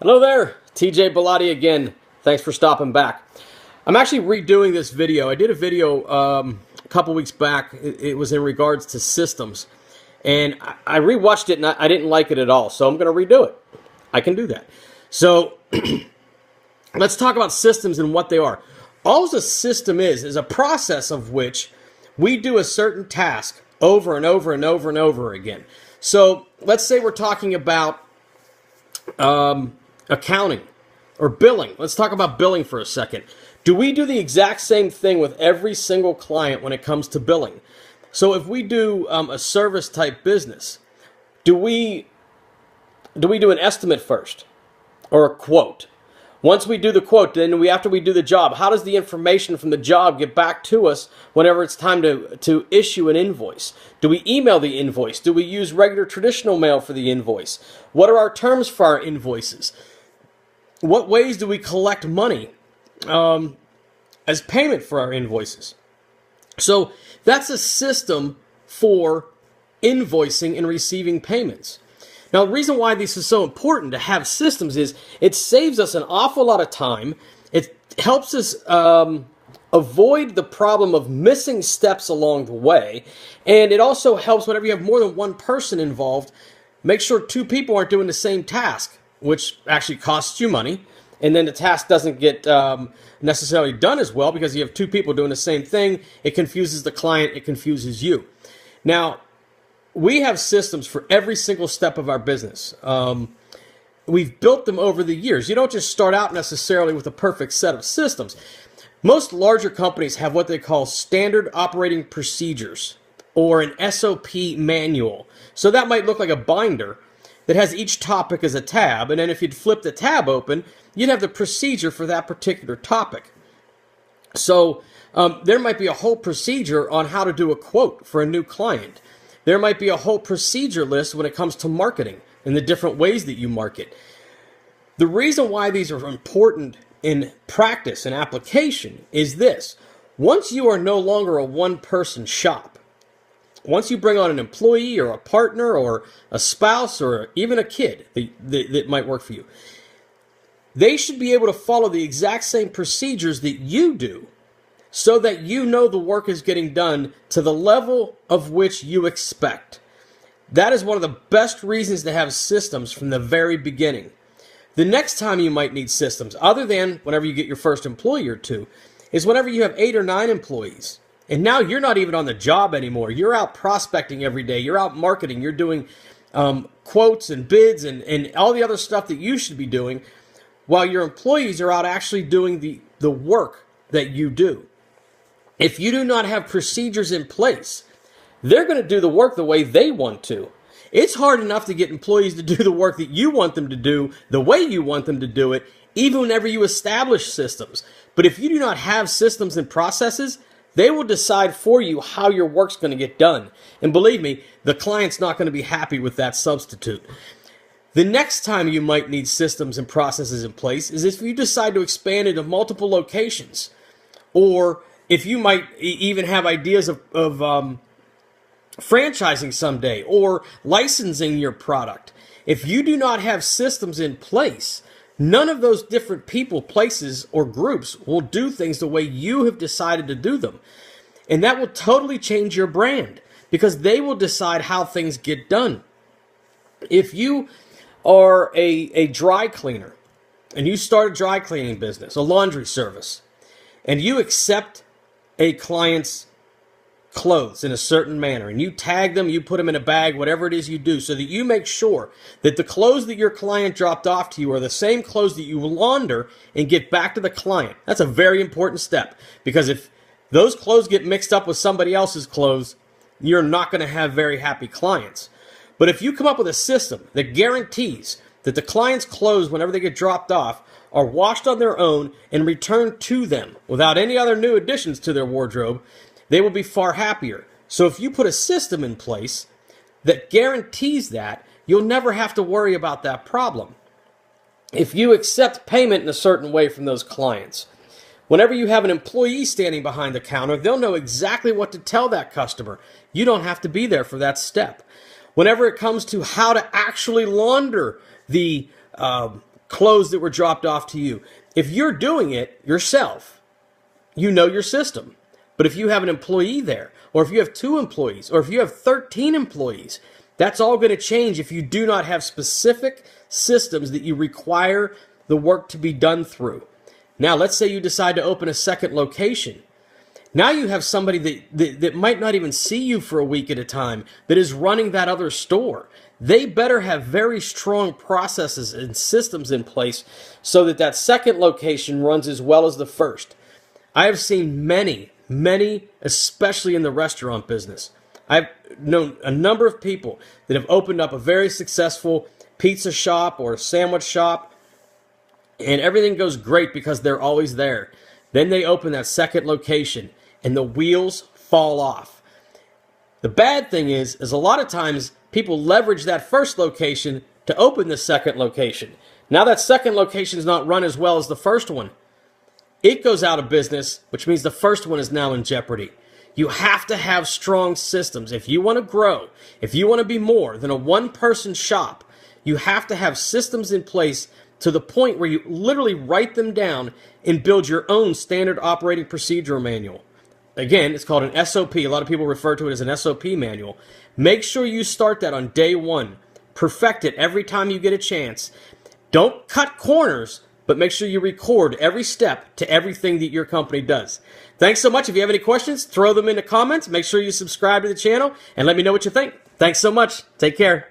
Hello there, TJ Bellotti again. Thanks for stopping back. I'm actually redoing this video. I did a video a couple weeks back. It was in regards to systems. And I rewatched it and I didn't like it at all. So I'm going to redo it. I can do that. So let's talk about systems and what they are. All a system is a process of which we do a certain task over and over and over and over again. So let's say we're talking about accounting or billing. Let's talk about billing for a second. Do we do the exact same thing with every single client when it comes to billing? So if we do a service type business, do we do an estimate first or a quote? Once we do the quote, then after we do the job, how does the information from the job get back to us whenever it's time to issue an invoice? Do we email the invoice? Do we use regular traditional mail for the invoice? What are our terms for our invoices? What ways do we collect money as payment for our invoices? So that's a system for invoicing and receiving payments. Now, the reason why this is so important to have systems is it saves us an awful lot of time. It helps us avoid the problem of missing steps along the way. And it also helps whenever you have more than one person involved, make sure two people aren't doing the same task, which actually costs you money. And then the task doesn't get necessarily done as well because you have two people doing the same thing. It confuses the client. It confuses you. Now, we have systems for every single step of our business. We've built them over the years. You don't just start out necessarily with a perfect set of systems. Most larger companies have what they call standard operating procedures or an SOP manual. So that might look like a binder that has each topic as a tab. And then if you'd flip the tab open, you'd have the procedure for that particular topic. So there might be a whole procedure on how to do a quote for a new client. There might be a whole procedure list when it comes to marketing and the different ways that you market. The reason why these are important in practice and application is this. Once you are no longer a one-person shop, once you bring on an employee or a partner or a spouse or even a kid that might work for you, they should be able to follow the exact same procedures that you do so that you know the work is getting done to the level of which you expect. That is one of the best reasons to have systems from the very beginning. The next time you might need systems, other than whenever you get your first employee or two, is whenever you have 8 or 9 employees. And now you're not even on the job anymore. You're out prospecting every day. You're out marketing. You're doing quotes and bids and all the other stuff that you should be doing while your employees are out actually doing the work that you do. If you do not have procedures in place, they're going to do the work the way they want to. It's hard enough to get employees to do the work that you want them to do the way you want them to do it, even whenever you establish systems. But if you do not have systems and processes, they will decide for you how your work's going to get done. And believe me, the client's not going to be happy with that substitute. The next time you might need systems and processes in place is if you decide to expand into multiple locations, or if you might even have ideas of franchising someday or licensing your product. If you do not have systems in place, none of those different people, places, or groups will do things the way you have decided to do them. And that will totally change your brand because they will decide how things get done. If you are a dry cleaner and you start a dry cleaning business, a laundry service, and you accept a client's clothes in a certain manner and you tag them, you put them in a bag, whatever it is you do, so that you make sure that the clothes that your client dropped off to you are the same clothes that you launder and get back to the client. That's a very important step because if those clothes get mixed up with somebody else's clothes, you're not going to have very happy clients. But if you come up with a system that guarantees that the client's clothes, whenever they get dropped off, are washed on their own and returned to them without any other new additions to their wardrobe, they will be far happier. So if you put a system in place that guarantees that, you'll never have to worry about that problem. If you accept payment in a certain way from those clients, whenever you have an employee standing behind the counter, they'll know exactly what to tell that customer. You don't have to be there for that step. Whenever it comes to how to actually launder the clothes that were dropped off to you. If you're doing it yourself, you know your system. But if you have an employee there, or if you have 2 employees, or if you have 13 employees, that's all going to change if you do not have specific systems that you require the work to be done through. Now, let's say you decide to open a second location. Now you have somebody that might not even see you for a week at a time that is running that other store. They better have very strong processes and systems in place so that that second location runs as well as the first. I have seen many, especially in the restaurant business. I've known a number of people that have opened up a very successful pizza shop or a sandwich shop, and everything goes great because they're always there. Then they open that second location, and the wheels fall off. The bad thing is a lot of times people leverage that first location to open the second location. Now that second location is not run as well as the first one. It goes out of business, which means the first one is now in jeopardy. You have to have strong systems. If you want to grow, if you want to be more than a one-person shop, you have to have systems in place to the point where you literally write them down and build your own standard operating procedure manual. Again, it's called an SOP. A lot of people refer to it as an SOP manual. Make sure you start that on day one. Perfect it every time you get a chance. Don't cut corners, but make sure you record every step to everything that your company does. Thanks so much. If you have any questions, throw them in the comments. Make sure you subscribe to the channel and let me know what you think. Thanks so much. Take care.